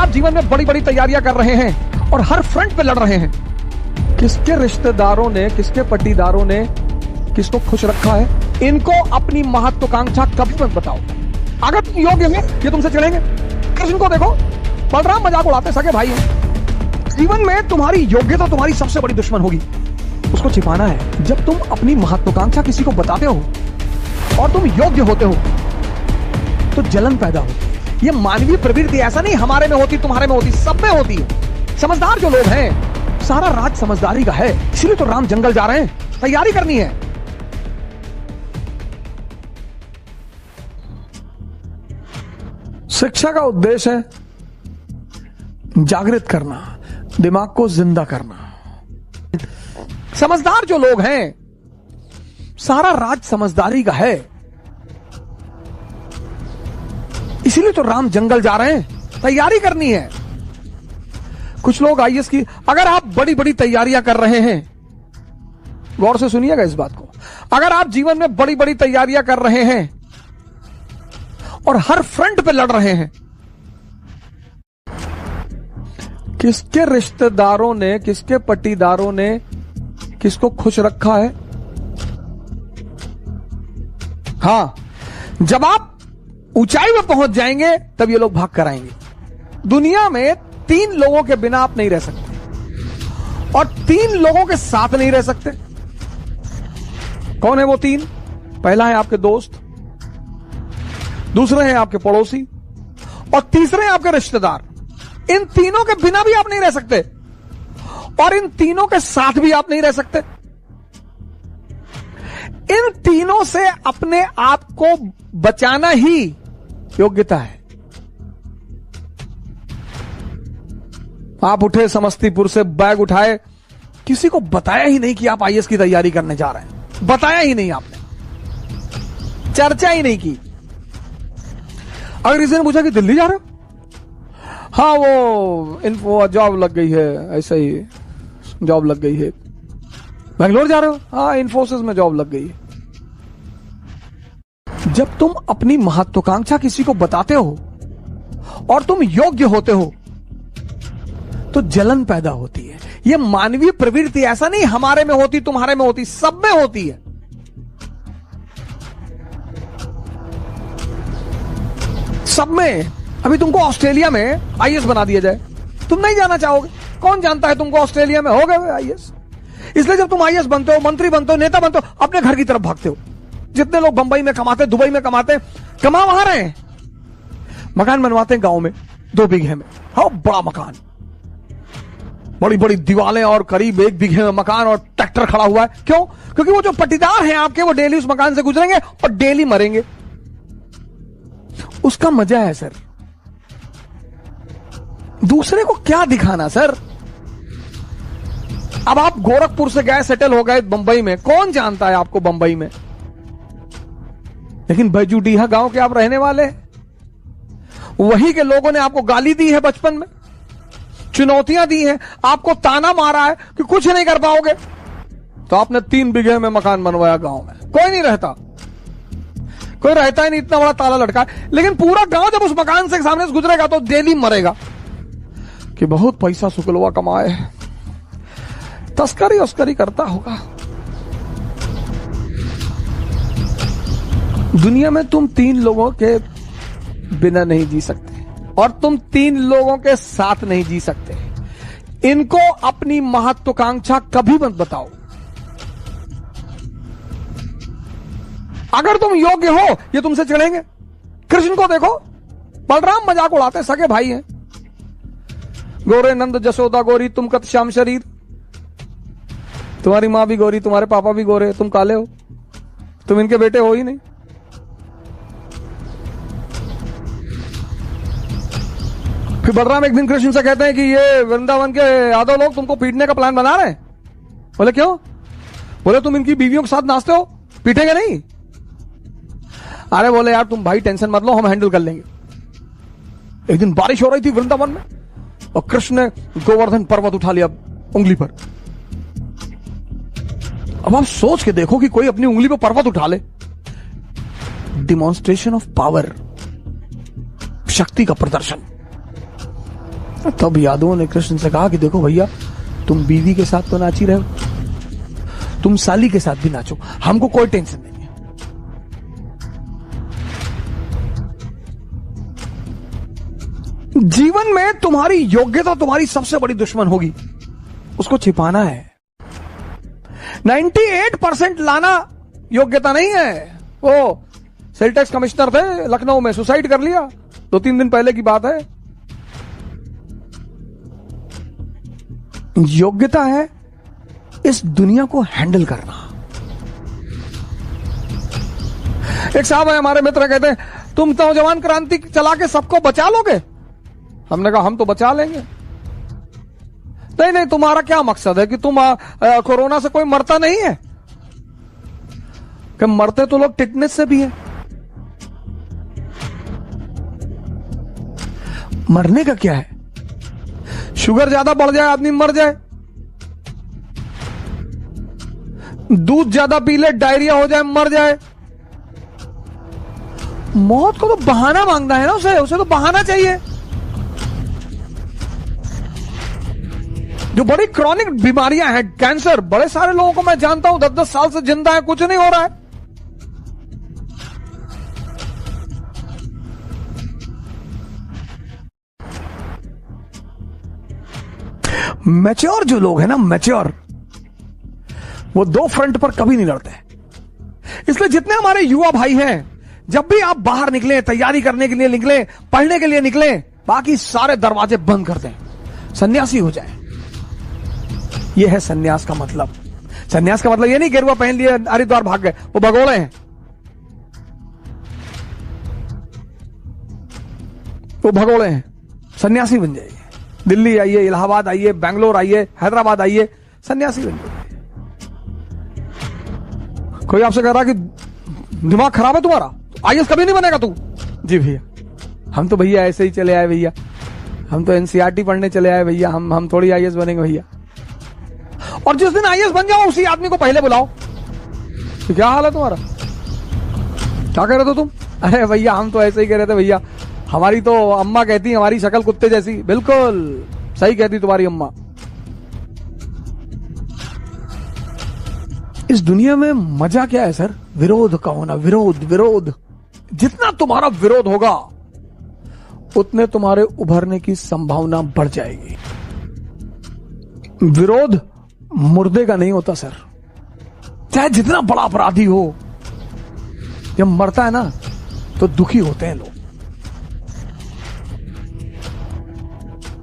आप जीवन में बड़ी बड़ी तैयारियां कर रहे हैं और हर फ्रंट पे लड़ रहे हैं, किसके रिश्तेदारों ने, किसके पट्टीदारों ने किसको खुश रखा है, इनको अपनी महत्वाकांक्षा कभी मत बताओ। अगर तुम योग्य हो ये तुमसे चलेंगे। कृष्ण को देखो, बलराम मजाक उड़ाते, सगे भाई हैं। जीवन में तुम्हारी योग्यता तुम्हारी सबसे बड़ी दुश्मन होगी, उसको छिपाना है। जब तुम अपनी महत्वाकांक्षा किसी को बताते हो और तुम योग्य होते हो तो जलन पैदा होती है। ये मानवीय प्रवृत्ति, ऐसा नहीं हमारे में होती, तुम्हारे में होती, सब में होती है। समझदार जो लोग हैं, सारा राज समझदारी का है, इसलिए तो राम जंगल जा रहे हैं, तैयारी करनी है। शिक्षा का उद्देश्य है जागृत करना, दिमाग को जिंदा करना। समझदार जो लोग हैं, सारा राज समझदारी का है, इसीलिए तो राम जंगल जा रहे हैं, तैयारी करनी है। कुछ लोग आईएएस की, अगर आप बड़ी बड़ी तैयारियां कर रहे हैं, गौर से सुनिएगा इस बात को, अगर आप जीवन में बड़ी बड़ी तैयारियां कर रहे हैं और हर फ्रंट पे लड़ रहे हैं, किसके रिश्तेदारों ने, किसके पट्टीदारों ने किसको खुश रखा है। हां, जब आप ऊंचाई में पहुंच जाएंगे तब ये लोग भाग कर आएंगे। दुनिया में 3 लोगों के बिना आप नहीं रह सकते और 3 लोगों के साथ नहीं रह सकते। कौन है वो 3? पहला है आपके दोस्त, दूसरे हैं आपके पड़ोसी और तीसरे हैं आपके रिश्तेदार। इन तीनों के बिना भी आप नहीं रह सकते और इन तीनों के साथ भी आप नहीं रह सकते। इन तीनों से अपने आप को बचाना ही योग्यता है। आप उठे समस्तीपुर से, बैग उठाए, किसी को बताया ही नहीं कि आप आईएएस की तैयारी करने जा रहे हैं, बताया ही नहीं आपने, चर्चा ही नहीं की। अगर किसी ने पूछा कि दिल्ली जा रहे हो, हाँ वो इन्फो जॉब लग गई है, ऐसा ही जॉब लग गई है। बेंगलोर जा रहे हो, हाँ इन्फोसिस में जॉब लग गई है। जब तुम अपनी महत्वाकांक्षा किसी को बताते हो और तुम योग्य होते हो तो जलन पैदा होती है। यह मानवीय प्रवृत्ति, ऐसा नहीं हमारे में होती, तुम्हारे में होती, सब में होती है। सब में। अभी तुमको ऑस्ट्रेलिया में आईएएस बना दिया जाए, तुम नहीं जाना चाहोगे। कौन जानता है तुमको ऑस्ट्रेलिया में हो गए आईएएस। इसलिए जब तुम आईएएस बनते हो, मंत्री बनते हो, नेता बनते हो, अपने घर की तरफ भागते हो। जितने लोग बंबई में कमाते, दुबई में कमाते, कमा वहां रहे हैं, मकान बनवाते हैं गांव में 2 बीघे में। हाँ, बड़ा मकान, बड़ी बड़ी दीवारें और करीब 1 बीघे में मकान और ट्रैक्टर खड़ा हुआ है। क्यों? क्योंकि वो जो पट्टीदार हैं आपके, वो डेली उस मकान से गुजरेंगे और डेली मरेंगे। उसका मजा है सर। दूसरे को क्या दिखाना सर। अब आप गोरखपुर से गए, सेटल हो गए बंबई में, कौन जानता है आपको बंबई में। लेकिन बैजूडीहा गांव के आप रहने वाले, वहीं के लोगों ने आपको गाली दी है बचपन में, चुनौतियां दी हैं, आपको ताना मारा है कि कुछ नहीं कर पाओगे, तो आपने 3 बीघे में मकान बनवाया गांव में। कोई नहीं रहता, कोई रहता ही नहीं, इतना बड़ा ताला लटका है। लेकिन पूरा गांव जब उस मकान से सामने से गुजरेगा तो डेली मरेगा कि बहुत पैसा शुक्लवा कमाए, तस्करी उस्करी करता होगा। दुनिया में तुम 3 लोगों के बिना नहीं जी सकते और तुम 3 लोगों के साथ नहीं जी सकते। इनको अपनी महत्वाकांक्षा कभी मत बताओ। अगर तुम योग्य हो ये तुमसे चलेंगे। कृष्ण को देखो, बलराम मजाक उड़ाते, सगे भाई हैं। गोरे नंद जसोदा गोरी, तुम कत श्याम शरीर। तुम्हारी मां भी गोरी, तुम्हारे पापा भी गोरे, तुम काले हो, तुम इनके बेटे हो ही नहीं। फिर बलराम एक दिन कृष्ण से कहते हैं कि ये वृंदावन के यादव लोग तुमको पीटने का प्लान बना रहे हैं। बोले क्यों? बोले तुम इनकी बीवियों के साथ नाचते हो, पीटेंगे नहीं? अरे बोले यार तुम भाई टेंशन मत लो, हम हैंडल कर लेंगे। एक दिन बारिश हो रही थी वृंदावन में और कृष्ण ने गोवर्धन पर्वत उठा लिया उंगली पर। अब आप सोच के देखो कि कोई अपनी उंगली पर पर्वत उठा ले। डिमॉन्स्ट्रेशन ऑफ पावर, शक्ति का प्रदर्शन। तब यादवों ने कृष्ण से कहा कि देखो भैया, तुम बीवी के साथ तो नाच ही रहे हो, तुम साली के साथ भी नाचो, हमको कोई टेंशन नहीं है। जीवन में तुम्हारी योग्यता तुम्हारी सबसे बड़ी दुश्मन होगी, उसको छिपाना है। 98% लाना योग्यता नहीं है। वो सेल टैक्स कमिश्नर थे लखनऊ में, सुसाइड कर लिया, 2-3 दिन पहले की बात है। योग्यता है इस दुनिया को हैंडल करना। एक साहब है हमारे मित्र, कहते हैं तुम नौजवान क्रांति चला के सबको बचा लोगे। हमने कहा हम तो बचा लेंगे। नहीं नहीं, तुम्हारा क्या मकसद है कि तुम कोरोना से कोई मरता नहीं है? कि मरते तो लोग टिटनेस से भी है। मरने का क्या है? शुगर ज्यादा बढ़ जाए आदमी मर जाए, दूध ज्यादा पी ले डायरिया हो जाए मर जाए। मौत को तो बहाना मांगना है ना, उसे तो बहाना चाहिए। जो बड़ी क्रॉनिक बीमारियां हैं, कैंसर, बड़े सारे लोगों को मैं जानता हूं 10-10 साल से जिंदा है, कुछ नहीं हो रहा है। मैच्योर जो लोग हैं ना, मैच्योर, वो दो फ्रंट पर कभी नहीं लड़ते। इसलिए जितने हमारे युवा भाई हैं, जब भी आप बाहर निकले, तैयारी करने के लिए निकले, पढ़ने के लिए निकले, बाकी सारे दरवाजे बंद कर दें, सन्यासी हो जाए। यह है सन्यास का मतलब। सन्यास का मतलब ये नहीं गेरुआ पहन लिए हरिद्वार भाग गए, वो भगोड़े हैं, वो भगोड़े हैं। सन्यासी बन जाइए, दिल्ली आइए, इलाहाबाद आइए, बैंगलोर आइए, हैदराबाद आइए, सन्यासी बन जाइए। कोई आपसे कह रहा कि दिमाग खराब है तुम्हारा, आईएएस कभी नहीं बनेगा तू। जी भैया, हम तो भैया ऐसे ही चले आए भैया, हम तो एनसीईआरटी पढ़ने चले आए भैया, हम थोड़ी आईएएस बनेंगे भैया। और जिस दिन आईएएस बन जाओ उसी आदमी को पहले बुलाओ तो क्या हाल है तुम्हारा, क्या कह रहे थे तुम? अरे भैया हम तो ऐसे ही कह रहे थे भैया, हमारी तो अम्मा कहती हमारी शक्ल कुत्ते जैसी। बिल्कुल सही कहती तुम्हारी अम्मा। इस दुनिया में मजा क्या है सर? विरोध का होना, विरोध विरोध। जितना तुम्हारा विरोध होगा उतने तुम्हारे उभरने की संभावना बढ़ जाएगी। विरोध मुर्दे का नहीं होता सर, चाहे जितना बड़ा अपराधी हो, जब मरता है ना तो दुखी होते हैं लोग।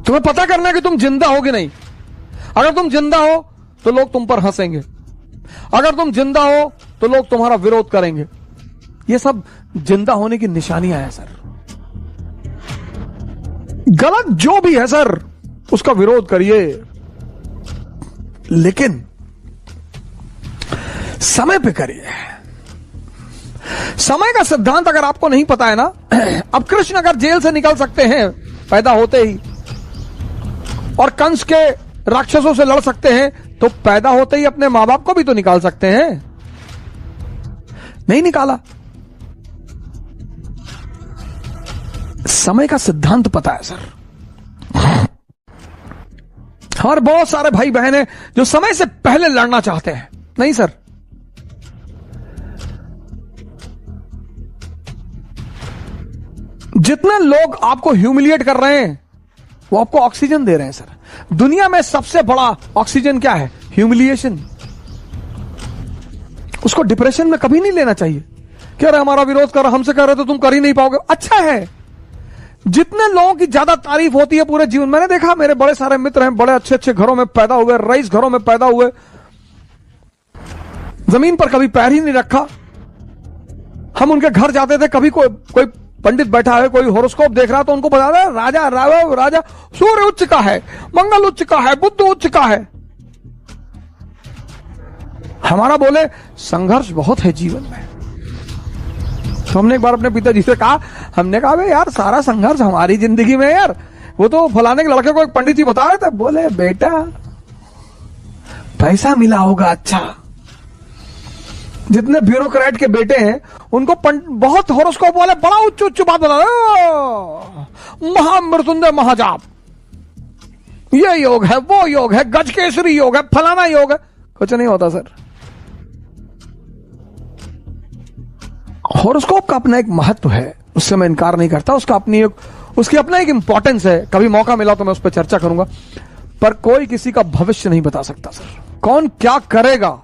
तुम्हें पता करना है कि तुम जिंदा हो कि नहीं। अगर तुम जिंदा हो तो लोग तुम पर हंसेंगे, अगर तुम जिंदा हो तो लोग तुम्हारा विरोध करेंगे। ये सब जिंदा होने की निशानियां हैं सर। गलत जो भी है सर उसका विरोध करिए, लेकिन समय पे करिए। समय का सिद्धांत अगर आपको नहीं पता है ना, अब कृष्ण अगर जेल से निकल सकते हैं पैदा होते ही, और कंस के राक्षसों से लड़ सकते हैं, तो पैदा होते ही अपने मां बाप को भी तो निकाल सकते हैं। नहीं निकाला। समय का सिद्धांत पता है सर। हमारे बहुत सारे भाई बहन हैं जो समय से पहले लड़ना चाहते हैं। नहीं सर, जितने लोग आपको ह्यूमिलिएट कर रहे हैं वो आपको ऑक्सीजन दे रहे हैं सर। दुनिया में सबसे बड़ा ऑक्सीजन क्या है? ह्यूमिलिएशन। उसको डिप्रेशन में कभी नहीं लेना चाहिए। कह रहे हमारा विरोध कर, हमसे कह रहे तो तुम कर ही नहीं पाओगे। अच्छा है, जितने लोगों की ज्यादा तारीफ होती है पूरे जीवन, मैंने देखा मेरे बड़े सारे मित्र हैं, बड़े अच्छे अच्छे घरों में पैदा हुए, रईस घरों में पैदा हुए, जमीन पर कभी पैर ही नहीं रखा। हम उनके घर जाते थे, कभी कोई पंडित बैठा है, कोई हॉरोस्कोप देख रहा तो उनको बता रहा है राजा राजा राजा सूर्य उच्च का है, मंगल उच्च का है, बुध उच्च का है। हमारा बोले संघर्ष बहुत है जीवन में। तो हमने एक बार अपने पिताजी से कहा, हमने कहा यार सारा संघर्ष हमारी जिंदगी में यार, वो तो फलाने के लड़के को एक पंडित जी बता रहे थे, बोले बेटा पैसा मिला होगा अच्छा। जितने ब्यूरोक्रेट के बेटे हैं उनको बहुत हॉरोस्कोप वाले बड़ा उच्च उच्च बात बता रहे, महामृत्युंजय महाजाप, ये योग है, वो योग है, गजकेसरी योग है, फलाना योग है। कुछ नहीं होता सर। हॉरोस्कोप का अपना एक महत्व है, उससे मैं इनकार नहीं करता। उसकी अपना एक इंपॉर्टेंस है। कभी मौका मिला तो मैं उस पर चर्चा करूंगा, पर कोई किसी का भविष्य नहीं बता सकता सर। कौन क्या करेगा,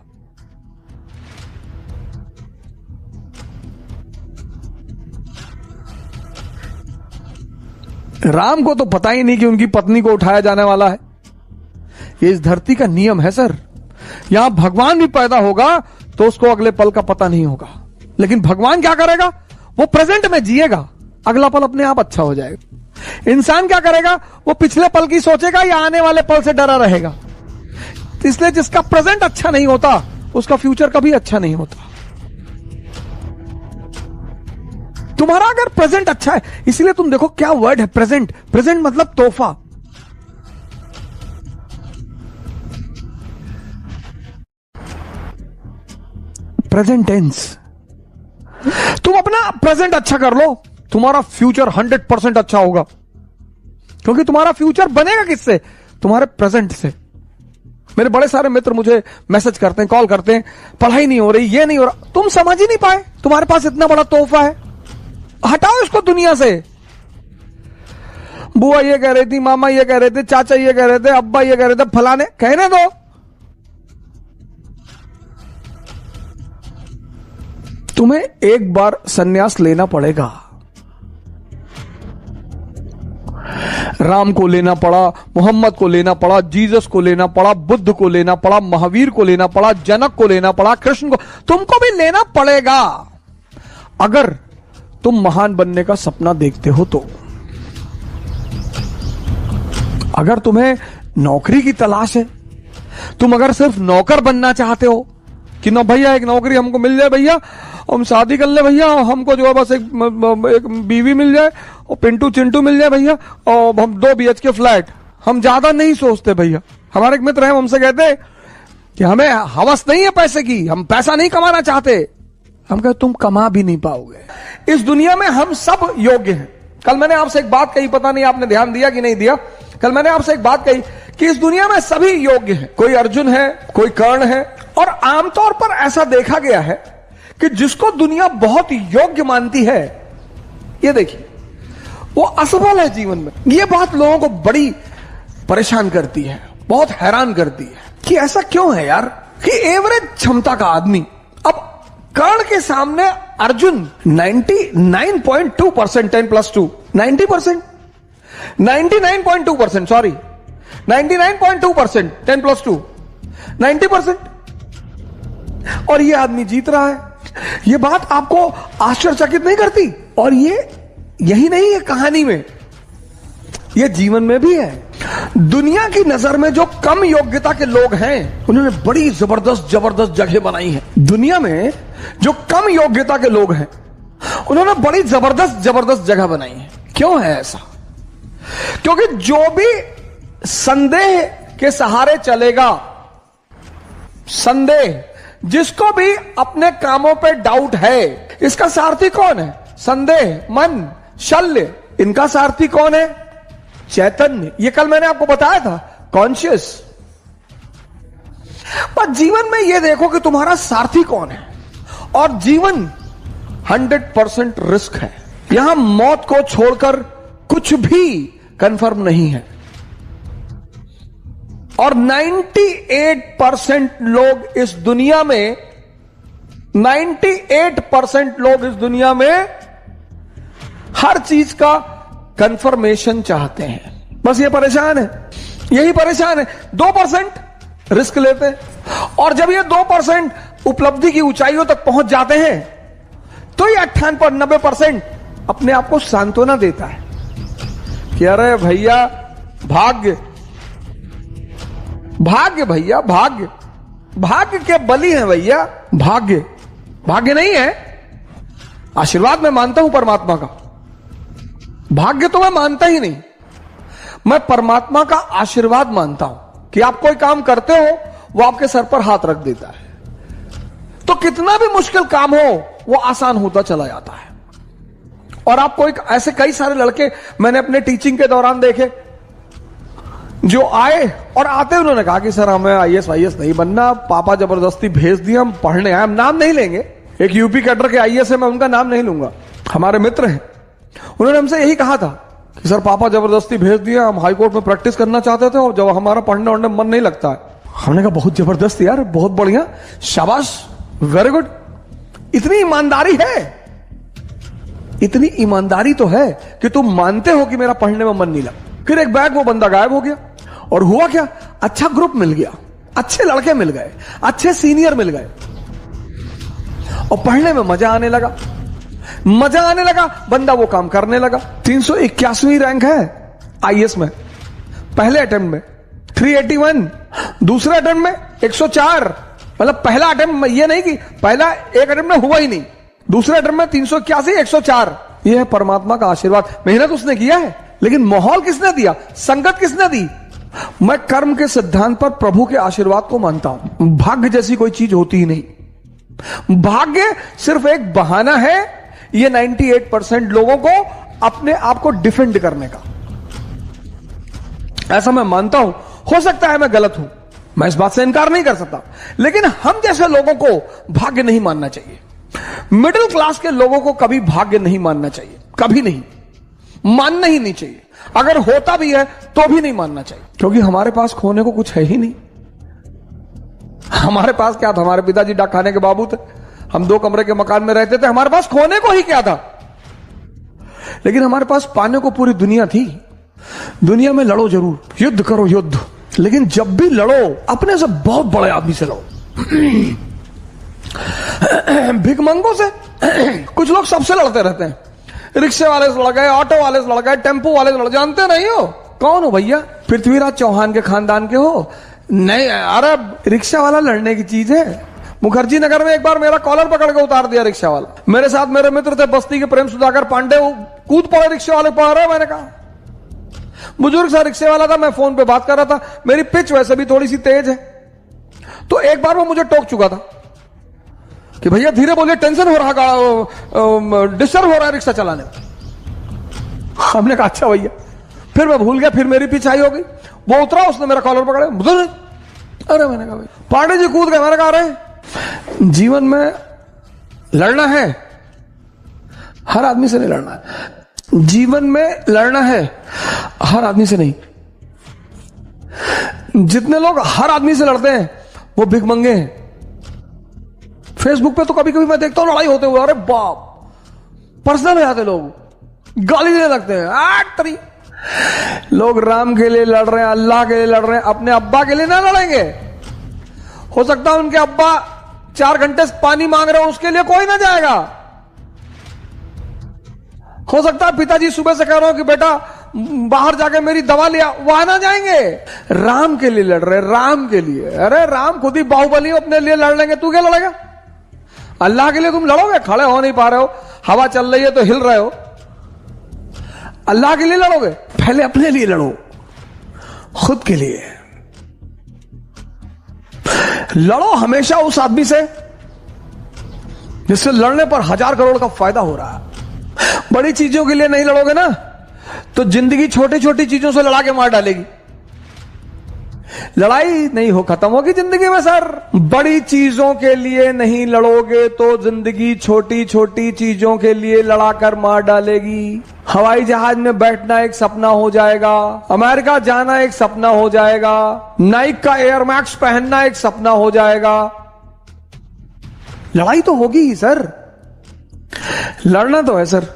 राम को तो पता ही नहीं कि उनकी पत्नी को उठाया जाने वाला है। ये इस धरती का नियम है सर। यहां भगवान भी पैदा होगा तो उसको अगले पल का पता नहीं होगा, लेकिन भगवान क्या करेगा, वो प्रेजेंट में जिएगा, अगला पल अपने आप अच्छा हो जाएगा। इंसान क्या करेगा, वो पिछले पल की सोचेगा या आने वाले पल से डरा रहेगा। इसलिए जिसका प्रेजेंट अच्छा नहीं होता उसका फ्यूचर कभी अच्छा नहीं होता। तुम्हारा अगर प्रेजेंट अच्छा है, इसलिए तुम देखो क्या वर्ड है प्रेजेंट। प्रेजेंट मतलब तोहफा। Present tense. तुम अपना प्रेजेंट अच्छा कर लो, तुम्हारा फ्यूचर 100% अच्छा होगा, क्योंकि तुम्हारा फ्यूचर बनेगा किससे, तुम्हारे प्रेजेंट से। मेरे बड़े सारे मित्र मुझे मैसेज करते हैं, कॉल करते हैं, पढ़ाई नहीं हो रही, ये नहीं हो रहा। तुम समझ ही नहीं पाए, तुम्हारे पास इतना बड़ा तोहफा है, हटाओ इसको दुनिया से। बुआ ये कह रही थी, मामा ये कह रहे थे, चाचा ये कह रहे थे, अब्बा ये कह रहे थे, फलाने, कहने दो। तुम्हें एक बार संन्यास लेना पड़ेगा। राम को लेना पड़ा, मोहम्मद को लेना पड़ा, जीसस को लेना पड़ा, बुद्ध को लेना पड़ा, महावीर को लेना पड़ा, जनक को लेना पड़ा, कृष्ण को, तुमको भी लेना पड़ेगा अगर तुम महान बनने का सपना देखते हो तो। अगर तुम्हें नौकरी की तलाश है, तुम अगर सिर्फ नौकर बनना चाहते हो कि ना भैया एक नौकरी हमको मिल जाए भैया, हम शादी कर ले भैया, हमको जो है बस एक बीवी मिल जाए और पिंटू चिंटू मिल जाए भैया, और हम 2 BHK फ्लैट, हम ज्यादा नहीं सोचते भैया। हमारे एक मित्र हैं, हमसे कहते हैं कि हमें हवस नहीं है पैसे की, हम पैसा नहीं कमाना चाहते। हम कहते तुम कमा भी नहीं पाओगे। इस दुनिया में हम सब योग्य हैं। कल मैंने आपसे एक बात कही, पता नहीं आपने ध्यान दिया कि नहीं दिया। कल मैंने आपसे एक बात कही कि इस दुनिया में सभी योग्य हैं। कोई अर्जुन है, कोई कर्ण है, और आमतौर पर ऐसा देखा गया है कि जिसको दुनिया बहुत योग्य मानती है, ये देखिए, वो असफल है जीवन में। ये बात लोगों को बड़ी परेशान करती है, बहुत हैरान करती है कि ऐसा क्यों है यार, कि एवरेज क्षमता का आदमी, अब कर्ण के सामने अर्जुन 99.2%, 10+2 90%, 99.2%, सॉरी 99.2%, 10+2 90%, और ये आदमी जीत रहा है। ये बात आपको आश्चर्यचकित नहीं करती? और ये यही नहीं है कहानी में, ये जीवन में भी है। दुनिया की नजर में जो कम योग्यता के लोग हैं, उन्होंने बड़ी जबरदस्त जगह बनाई है। दुनिया में जो कम योग्यता के लोग हैं, उन्होंने बड़ी जबरदस्त जगह बनाई है। क्यों है ऐसा? क्योंकि जो भी संदेह के सहारे चलेगा, संदेह, जिसको भी अपने कामों पे डाउट है, इसका सारथी कौन है? संदेह, मन, शल्य। इनका सारथी कौन है? चैतन्य। ये कल मैंने आपको बताया था, कॉन्शियस। पर जीवन में ये देखो कि तुम्हारा सारथी कौन है। और जीवन 100% रिस्क है। यहां मौत को छोड़कर कुछ भी कंफर्म नहीं है। और 98% लोग इस दुनिया में, 98% लोग इस दुनिया में हर चीज का कंफर्मेशन चाहते हैं। बस ये परेशान है, यही परेशान है। 2% रिस्क लेते हैं, और जब ये 2% उपलब्धि की ऊंचाइयों तक पहुंच जाते हैं, तो ये 98-90% अपने आप को सांत्वना देता है कि अरे भैया भाग्य, भाग्य भैया, भाग्य, भाग्य के बली है भैया। भाग्य, भाग्य नहीं है। आशीर्वाद मैं मानता हूं परमात्मा का, भाग्य तो मैं मानता ही नहीं। मैं परमात्मा का आशीर्वाद मानता हूं कि आप कोई काम करते हो, वो आपके सर पर हाथ रख देता है, तो कितना भी मुश्किल काम हो वो आसान होता चला जाता है। और आप कोई ऐसे कई सारे लड़के मैंने अपने टीचिंग के दौरान देखे जो आए और आते उन्होंने कहा कि सर हमें आईएएस वाईएएस नहीं बनना, पापा जबरदस्ती भेज दिए, हम पढ़ने आए। हम नाम नहीं लेंगे, एक यूपी कैडर के आईएएस है, मैं उनका नाम नहीं लूंगा, हमारे मित्र हैं। उन्होंने हमसे यही कहा था कि सर पापा जबरदस्ती भेज दिए, हम हाईकोर्ट में प्रैक्टिस करना चाहते थे और जब हमारा पढ़ने वढ़ने मन नहीं लगता है। हमने कहा बहुत जबरदस्त यार, बहुत बढ़िया, शाबाश, वेरी गुड। इतनी ईमानदारी है, इतनी ईमानदारी तो है कि तुम मानते हो कि मेरा पढ़ने में मन नहीं लगा। फिर एक बैग वो बंदा गायब हो गया और हुआ क्या, अच्छा ग्रुप मिल गया, अच्छे लड़के मिल गए, अच्छे सीनियर मिल गए और पढ़ने में मजा आने लगा, मजा आने लगा, बंदा वो काम करने लगा। 381वीं रैंक है आईएएस में पहले अटेम्प्ट में, 381 दूसरे अटेम्प्ट में 104। मतलब पहला अटेम्प्ट, ये नहीं कि पहला एक अटेम्प्ट में हुआ ही नहीं, दूसरे अटेम्प्ट में 381, 104। यह है परमात्मा का आशीर्वाद। मेहनत उसने किया है, लेकिन माहौल किसने दिया, संगत किसने दी। मैं कर्म के सिद्धांत पर प्रभु के आशीर्वाद को मानता हूं। भाग्य जैसी कोई चीज होती ही नहीं। भाग्य सिर्फ एक बहाना है, ये 98% लोगों को अपने आप को डिफेंड करने का, ऐसा मैं मानता हूं। हो सकता है मैं गलत हूं, मैं इस बात से इनकार नहीं कर सकता, लेकिन हम जैसे लोगों को भाग्य नहीं मानना चाहिए। मिडिल क्लास के लोगों को कभी भाग्य नहीं मानना चाहिए, कभी नहीं, मानना ही नहीं चाहिए। अगर होता भी है तो भी नहीं मानना चाहिए, क्योंकि हमारे पास खोने को कुछ है ही नहीं। हमारे पास क्या था, हमारे पिताजी डाक खाने के बाबू थे, हम 2 कमरे के मकान में रहते थे, हमारे पास खोने को ही क्या था। लेकिन हमारे पास पाने को पूरी दुनिया थी। दुनिया में लड़ो जरूर, युद्ध करो युद्ध, लेकिन जब भी लड़ो अपने से बहुत बड़े आदमी से लड़ो। भिखमंगों से कुछ लोग सबसे लड़ते रहते हैं, रिक्शे वाले से लड़ गए, ऑटो वाले से लड़ गए, टेम्पो वाले से लड़, जानते नहीं हो कौन हो भैया, पृथ्वीराज चौहान के खानदान के हो? नहीं, अरे रिक्शा वाला लड़ने की चीज है। मुखर्जी नगर में एक बार मेरा कॉलर पकड़ के उतार दिया रिक्शा वाला। मेरे साथ मेरे मित्र थे बस्ती के प्रेम सुधाकर पांडे, वो कूद पड़े रिक्शे वाले पर। मैंने कहा बुजुर्ग सा रिक्शे वाला था, मैं फोन पे बात कर रहा था, मेरी पिच वैसे भी थोड़ी सी तेज है, तो एक बार वो मुझे टोक चुका था कि भैया धीरे बोलिए, टेंशन हो रहा, डिस्टर्ब हो रहा है रिक्शा चलाने में। हमने कहा अच्छा भैया, फिर मैं भूल गया, फिर मेरी पिच आई हो गई। वो उतरा, उसने मेरा कॉलर पकड़ा, अरे मैंने कहा भाई, पांडे जी कूद गए। मैंने कहा अरे जीवन में लड़ना है, हर आदमी से नहीं लड़ना है। जीवन में लड़ना है, हर आदमी से नहीं। जितने लोग हर आदमी से लड़ते हैं वो भिखमंगे हैं। फेसबुक पे तो कभी कभी मैं देखता हूं लड़ाई होते हुए, अरे बाप, पर्सनल हो जाते लोग, गाली देने लगते हैं। लोग राम के लिए लड़ रहे हैं, अल्लाह के लिए लड़ रहे हैं, अपने अब्बा के लिए ना लड़ेंगे। हो सकता है उनके अब्बा 4 घंटे से पानी मांग रहे हो, उसके लिए कोई ना जाएगा। हो सकता है पिताजी सुबह से कह रहे हो कि बेटा बाहर जाके मेरी दवा लिया, वहां ना जाएंगे। राम के लिए लड़ रहे, राम के लिए। अरे राम खुद ही बाहुबली अपने लिए लड़ लेंगे, तू क्या लड़ेगा? अल्लाह के लिए तुम लड़ोगे? खड़े हो नहीं पा रहे हो, हवा चल रही है तो हिल रहे हो, अल्लाह के लिए लड़ोगे? पहले अपने लिए लड़ो, खुद के लिए लड़ो। हमेशा उस आदमी से जिससे लड़ने पर 1000 करोड़ का फायदा हो रहा है। बड़ी चीजों के लिए नहीं लड़ोगे ना तो जिंदगी छोटी छोटी चीजों से लड़ा के मार डालेगी। लड़ाई नहीं हो खत्म होगी जिंदगी में सर। बड़ी चीजों के लिए नहीं लड़ोगे तो जिंदगी छोटी छोटी चीजों के लिए लड़ाकर मार डालेगी। हवाई जहाज में बैठना एक सपना हो जाएगा, अमेरिका जाना एक सपना हो जाएगा, नाइक का एयर मैक्स पहनना एक सपना हो जाएगा। लड़ाई तो होगी ही सर, लड़ना तो है सर।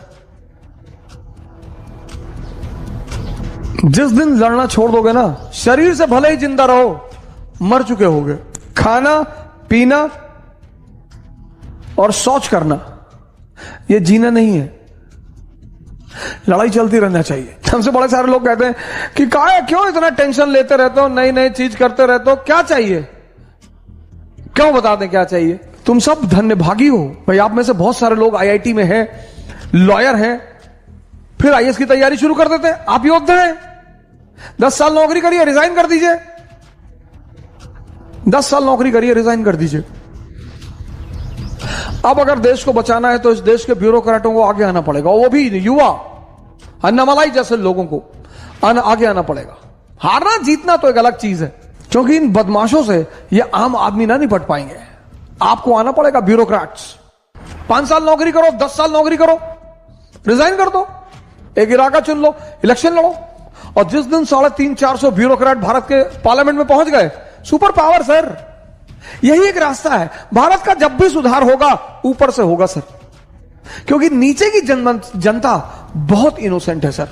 जिस दिन लड़ना छोड़ दोगे ना, शरीर से भले ही जिंदा रहो, मर चुके होगे। खाना पीना और शौच करना ये जीना नहीं है, लड़ाई चलती रहना चाहिए। हमसे बड़े सारे लोग कहते हैं कि क्यों इतना टेंशन लेते रहते हो, नई नई चीज करते रहते हो, क्या चाहिए? क्यों बता दें क्या चाहिए? तुम सब धन्यभागी हो भाई। आप में से बहुत सारे लोग आईआईटी में हैं, लॉयर हैं, फिर आईएएस की तैयारी शुरू कर देते हैं। आप योद्धा हैं, 10 साल नौकरी करिए, रिजाइन कर दीजिए। 10 साल नौकरी करिए, रिजाइन कर दीजिए। अब अगर देश को बचाना है तो इस देश के ब्यूरोक्रेटों को आगे आना पड़ेगा, वो भी युवा अन्नामलाई जैसे लोगों को आगे आना पड़ेगा। हारना जीतना तो एक अलग चीज है, क्योंकि इन बदमाशों से ये आम आदमी ना निपट पाएंगे। आपको आना पड़ेगा ब्यूरोक्रेट्स। 5 साल नौकरी करो, 10 साल नौकरी करो, रिजाइन कर दो, एक इलाका चुन लो, इलेक्शन लड़ो, और जिस दिन 350-400 ब्यूरोक्रेट भारत के पार्लियामेंट में पहुंच गए, सुपर पावर सर। यही एक रास्ता है। भारत का जब भी सुधार होगा ऊपर से होगा सर, क्योंकि नीचे की जनता बहुत इनोसेंट है सर।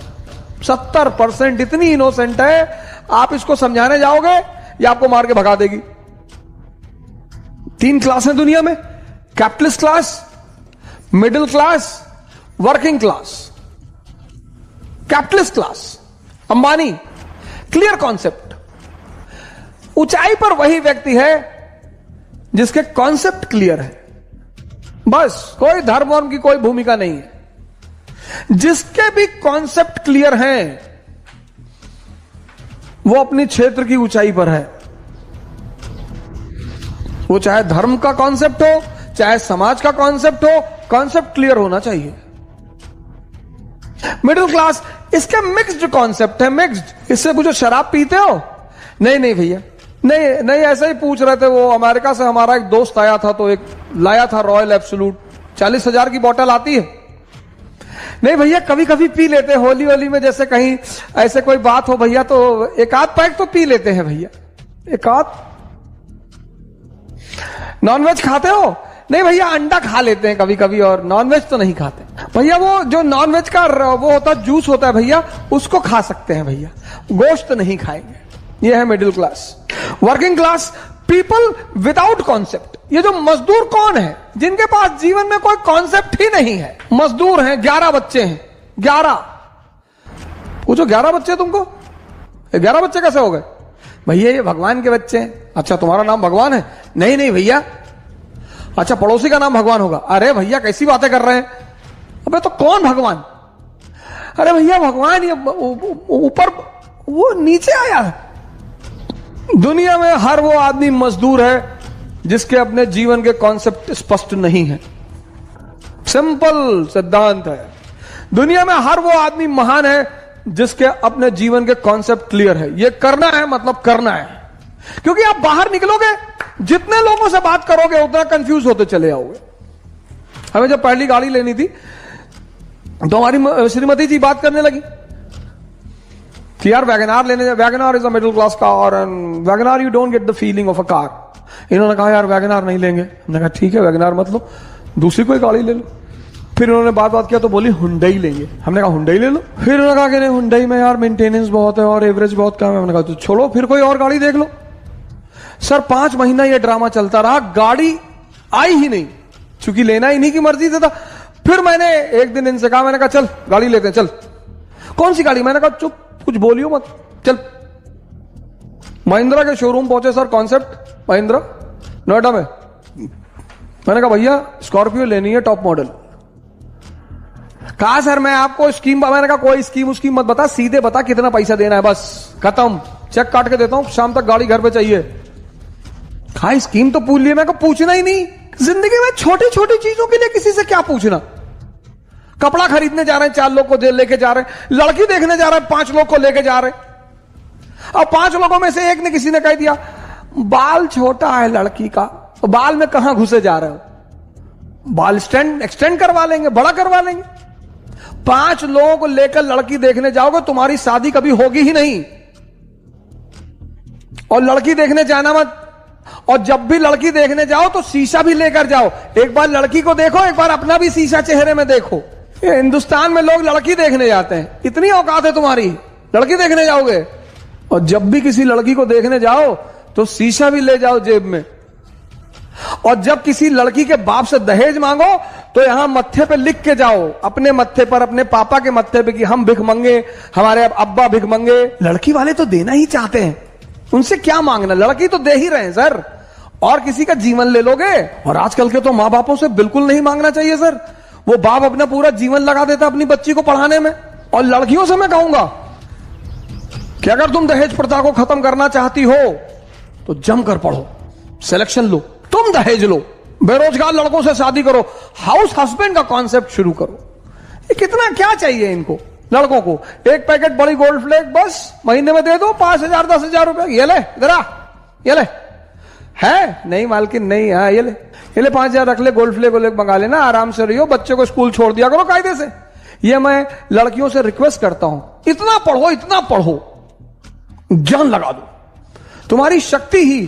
70% इतनी इनोसेंट है, आप इसको समझाने जाओगे या आपको मार के भगा देगी। 3 क्लास है दुनिया में, capitalist class, middle class, working class. Capitalist class Ambani, clear concept. ऊंचाई पर वही व्यक्ति है जिसके कॉन्सेप्ट क्लियर है, बस कोई धर्म वर्म की कोई भूमिका नहीं है। जिसके भी कॉन्सेप्ट क्लियर हैं वो अपनी क्षेत्र की ऊंचाई पर है। वो चाहे धर्म का कॉन्सेप्ट हो, चाहे समाज का कॉन्सेप्ट हो, कॉन्सेप्ट क्लियर होना चाहिए। मिडिल क्लास, इसके मिक्स्ड कॉन्सेप्ट है, मिक्स्ड। इससे पूछो शराब पीते हो? नहीं नहीं भैया, नहीं नहीं, ऐसे ही पूछ रहे थे। वो अमेरिका से हमारा एक दोस्त आया था, तो एक लाया था रॉयल एब्सोल्यूट, 40,000 की बोतल आती है। नहीं भैया, कभी कभी पी लेते हैं, होली होली में जैसे कहीं ऐसे कोई बात हो भैया, तो एक आध पैक तो पी लेते हैं भैया, एक आध। नॉनवेज खाते हो? नहीं भैया, अंडा खा लेते हैं कभी कभी, और नॉनवेज तो नहीं खाते भैया। वो जो नॉनवेज का वो होता है, जूस होता है भैया, उसको खा सकते हैं भैया, गोश्त नहीं खाएंगे। ये है middle class. Working class, people without concept. ये जो मजदूर कौन है? जिनके पास जीवन में कोई कॉन्सेप्ट ही नहीं है। मजदूर हैं, 11 बच्चे हैं, 11। पूछो 11 बच्चे तुमको? 11 बच्चे कैसे हो गए? भैया ये भगवान के बच्चे हैं। अच्छा, तुम्हारा नाम भगवान है? नहीं नहीं भैया। अच्छा, पड़ोसी का नाम भगवान होगा? अरे भैया कैसी बातें कर रहे हैं? अबे तो कौन भगवान? अरे भैया भगवान ये ऊपर, वो नीचे आया है। दुनिया में हर वो आदमी मजदूर है जिसके अपने जीवन के कॉन्सेप्ट स्पष्ट नहीं है। सिंपल सिद्धांत है। दुनिया में हर वो आदमी महान है जिसके अपने जीवन के कॉन्सेप्ट क्लियर है। ये करना है मतलब करना है, क्योंकि आप बाहर निकलोगे, जितने लोगों से बात करोगे उतना कंफ्यूज होते चले जाओगे। हमें जब पहली गाड़ी लेनी थी तो हमारी श्रीमती जी बात करने लगी कि यार वैगनार लेने, Wagon R is a middle class car and Wagon R you don't get the feeling of a car. इन्होंने कहा यार वैगनार नहीं लेंगे। हमने कहा ठीक है वैगनार मत लो, दूसरी कोई गाड़ी ले लो। फिर उन्होंने बात किया तो बोली हुंडई लेंगे। हमने कहा हुंडई ले लो। फिर उन्होंने कहा कि नहीं हुंडई में यार मेंटेनेंस बहुत है और एवरेज बहुत कम है। हमने कहा तो छोड़ो, फिर कोई और गाड़ी देख लो। सर 5 महीना ये ड्रामा चलता रहा, गाड़ी आई ही नहीं, चूंकि लेना ही नहीं की मर्जी से था। फिर मैंने एक दिन इनसे कहा, मैंने कहा चल गाड़ी लेते हैं, चल। कौन सी गाड़ी? मैंने कहा चुप, कुछ बोलियो मत, चल। महिंद्रा के शोरूम पहुंचे सर, कॉन्सेप्ट महिंद्रा नोएडा में। मैंने कहा भैया स्कॉर्पियो लेनी है टॉप मॉडल। कहा सर मैं आपको स्कीम, मैंने कहा कोई स्कीम मत बता, सीधे बता कितना पैसा देना है, बस खत्म, चेक काट के देता हूं, शाम तक गाड़ी घर पे चाहिए। कहा स्कीम तो पूछ लिए। मैं कहा पूछना ही नहीं, जिंदगी में छोटी छोटी चीजों के लिए किसी से क्या पूछना। कपड़ा खरीदने जा रहे हैं 4 लोग को लेके जा रहे हैं, लड़की देखने जा रहे हैं 5 लोग को लेके जा रहे हैं। अब 5 लोगों में से एक ने किसी ने कह दिया बाल छोटा है लड़की का, तो बाल में कहां घुसे जा रहे हो? बाल एक्सटेंड करवा लेंगे, बड़ा करवा लेंगे। 5 लोगों को लेकर लड़की देखने जाओगे, तुम्हारी शादी कभी होगी ही नहीं। और लड़की देखने जाना मत, और जब भी लड़की देखने जाओ तो शीशा भी लेकर जाओ। एक बार लड़की को देखो, एक बार अपना भी शीशा चेहरे में देखो। हिंदुस्तान में लोग लड़की देखने जाते हैं, इतनी औकात है तुम्हारी, लड़की देखने जाओगे। और जब भी किसी लड़की को देखने जाओ तो शीशा भी ले जाओ जेब में। और जब किसी लड़की के बाप से दहेज मांगो तो यहां मत्थे पे लिख के जाओ, अपने मत्थे पर, अपने पापा के मत्थे पे, कि हम भिख मंगे, हमारे अब्बा भिख मंगे। लड़की वाले तो देना ही चाहते हैं, उनसे क्या मांगना, लड़की तो दे ही रहे हैं सर। और किसी का जीवन ले लोगे। और आजकल के तो मां बापों से बिल्कुल नहीं मांगना चाहिए सर। वो बाप अपना पूरा जीवन लगा देता अपनी बच्ची को पढ़ाने में। और लड़कियों से मैं कहूंगा कि अगर तुम दहेज प्रथा को खत्म करना चाहती हो तो जमकर पढ़ो, सिलेक्शन लो, तुम दहेज लो, बेरोजगार लड़कों से शादी करो, हाउस हस्बैंड का कॉन्सेप्ट शुरू करो। ये कितना क्या चाहिए इनको? लड़कों को एक पैकेट बड़ी गोल्ड फ्लेक बस महीने में दे दो 5,000 10,000 रुपए। ये ले इधर आ, ये ले है नहीं मालकिन नहीं, हाँ ये ले 5,000 रख ले, गोल्ड फ्लेक मंगा लेना, आराम से रहियो, बच्चे को स्कूल छोड़ दिया करो कायदे से। ये मैं लड़कियों से रिक्वेस्ट करता हूं, इतना पढ़ो, जान लगा दो। तुम्हारी शक्ति ही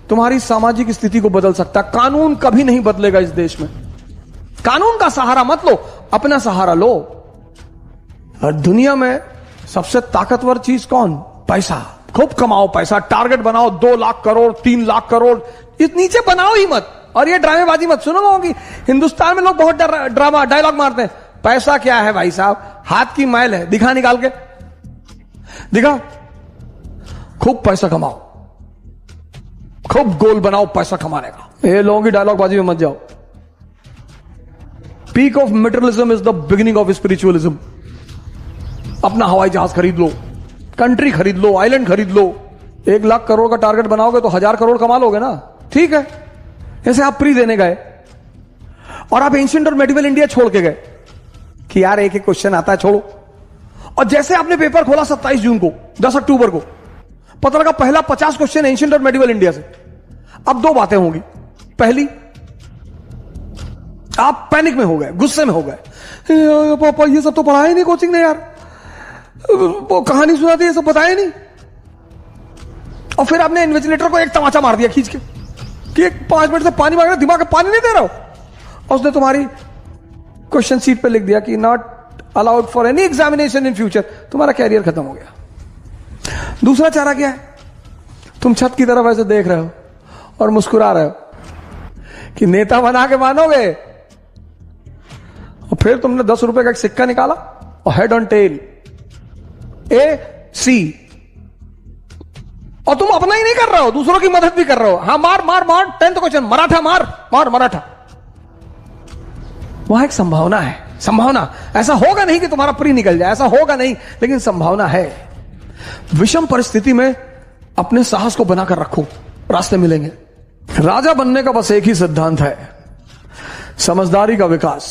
तुम्हारी सामाजिक स्थिति को बदल सकता है। कानून कभी नहीं बदलेगा इस देश में। कानून का सहारा मत लो, अपना सहारा लो। और दुनिया में सबसे ताकतवर चीज कौन? पैसा। खूब कमाओ पैसा, टारगेट बनाओ 2 लाख करोड़ 3 लाख करोड़, इस नीचे बनाओ ही मत। और ये ड्रामेबाजी मत सुनो होगी, हिंदुस्तान में लोग बहुत ड्रामा डायलॉग मारते हैं। पैसा क्या है भाई साहब? हाथ की मैल है, दिखा निकाल के दिखा। खूब पैसा कमाओ, खूब गोल बनाओ पैसा कमाने का। ये लोगों की डायलॉग बाजी में मत जाओ। Peak of materialism is the beginning of spiritualism. अपना हवाई जहाज खरीद लो, कंट्री खरीद लो, आइलैंड खरीद लो। 1 लाख करोड़ का टारगेट बनाओगे तो 1000 करोड़ कमा लोगे ना, ठीक है। ऐसे आप प्री देने गए और आप एंशिएंट और मेडिवल इंडिया छोड़ के गए कि यार एक क्वेश्चन आता है छोड़ो। और जैसे आपने पेपर खोला 27 जून को, 10 अक्टूबर को, पता लगा पहला 50 क्वेश्चन एंशिएंट और मेडिवल इंडिया से। अब 2 बातें होंगी। पहली, आप पैनिक में हो गए, गुस्से में हो गए, पापा ये सब तो पढ़ा ही नहीं कोचिंग ने यार, वो कहानी सुनाती है, सब बताया नहीं। और फिर आपने इन्विजिलेटर को एक तमाचा मार दिया खींच के कि 5 मिनट से पानी मांग रहे, दिमाग में पानी नहीं दे रहा हो। और उसने तुम्हारी क्वेश्चन शीट पे लिख दिया कि not allowed for any examination in future. तुम्हारा कैरियर खत्म हो गया। दूसरा चारा क्या है? तुम छत की तरफ ऐसे देख रहे हो और मुस्कुरा रहे हो कि नेता बना के मानोगे। और फिर तुमने 10 रुपए का एक सिक्का निकाला और हेड ऑन टेल AC, और तुम अपना ही नहीं कर रहे हो, दूसरों की मदद भी कर रहे हो। हाँ मार 10th क्वेश्चन मराठा, मार मराठा। वहां एक संभावना है, संभावना। ऐसा होगा नहीं कि तुम्हारा प्री निकल जाए, ऐसा होगा नहीं, लेकिन संभावना है। विषम परिस्थिति में अपने साहस को बनाकर रखो, रास्ते मिलेंगे। राजा बनने का बस एक ही सिद्धांत है, समझदारी का विकास।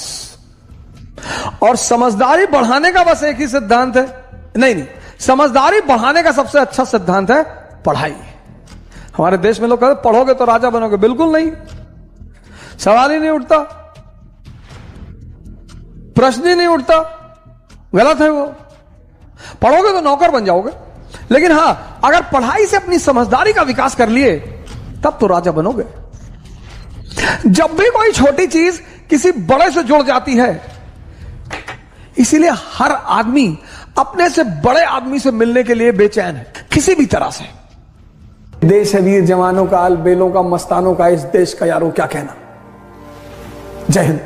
और समझदारी बढ़ाने का बस एक ही सिद्धांत है, नहीं, समझदारी बढ़ाने का सबसे अच्छा सिद्धांत है पढ़ाई। हमारे देश में लोग कहते पढ़ोगे तो राजा बनोगे, बिल्कुल नहीं, सवाल ही नहीं उठता, प्रश्न ही नहीं उठता, गलत है वो। पढ़ोगे तो नौकर बन जाओगे, लेकिन हां अगर पढ़ाई से अपनी समझदारी का विकास कर लिए तब तो राजा बनोगे। जब भी कोई छोटी चीज किसी बड़े से जुड़ जाती है, इसीलिए हर आदमी अपने से बड़े आदमी से मिलने के लिए बेचैन है, किसी भी तरह से। देश है वीर जवानों का, अलबेलों का, मस्तानों का, इस देश का यारों क्या कहना। जय हिंद।